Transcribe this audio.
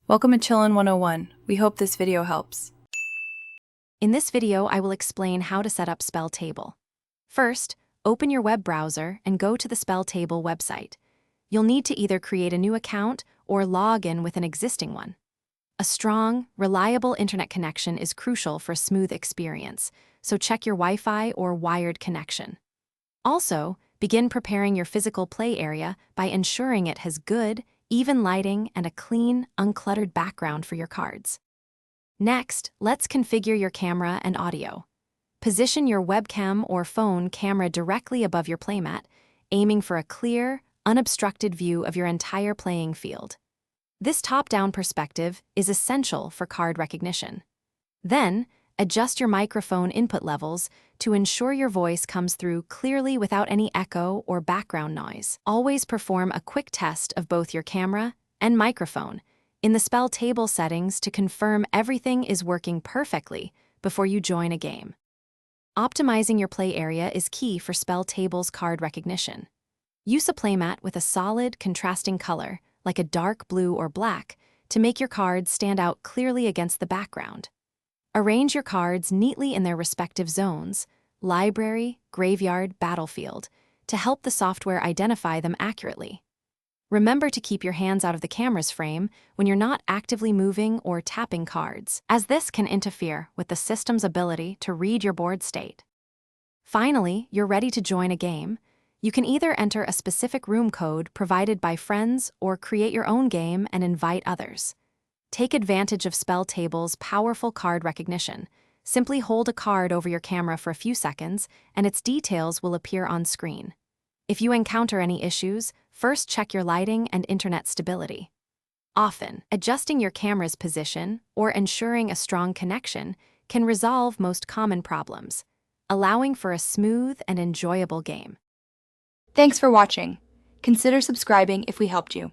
Welcome to Chillin' 101. We hope this video helps. In this video, I will explain how to set up Spelltable. First, open your web browser and go to the Spelltable website. You'll need to either create a new account or log in with an existing one. A strong, reliable internet connection is crucial for a smooth experience, so check your Wi-Fi or wired connection. Also, begin preparing your physical play area by ensuring it has good, even lighting and a clean, uncluttered background for your cards. Next, let's configure your camera and audio. Position your webcam or phone camera directly above your playmat, aiming for a clear, unobstructed view of your entire playing field. This top-down perspective is essential for card recognition. Then, adjust your microphone input levels to ensure your voice comes through clearly without any echo or background noise. Always perform a quick test of both your camera and microphone in the Spelltable settings to confirm everything is working perfectly before you join a game. Optimizing your play area is key for Spelltable's card recognition. Use a playmat with a solid, contrasting color, like a dark blue or black, to make your cards stand out clearly against the background. Arrange your cards neatly in their respective zones, library, graveyard, battlefield, to help the software identify them accurately. Remember to keep your hands out of the camera's frame when you're not actively moving or tapping cards, as this can interfere with the system's ability to read your board state. Finally, you're ready to join a game. You can either enter a specific room code provided by friends or create your own game and invite others. Take advantage of Spelltable's powerful card recognition. Simply hold a card over your camera for a few seconds, and its details will appear on screen. If you encounter any issues, first check your lighting and internet stability. Often, adjusting your camera's position or ensuring a strong connection can resolve most common problems, allowing for a smooth and enjoyable game. Thanks for watching. Consider subscribing if we helped you.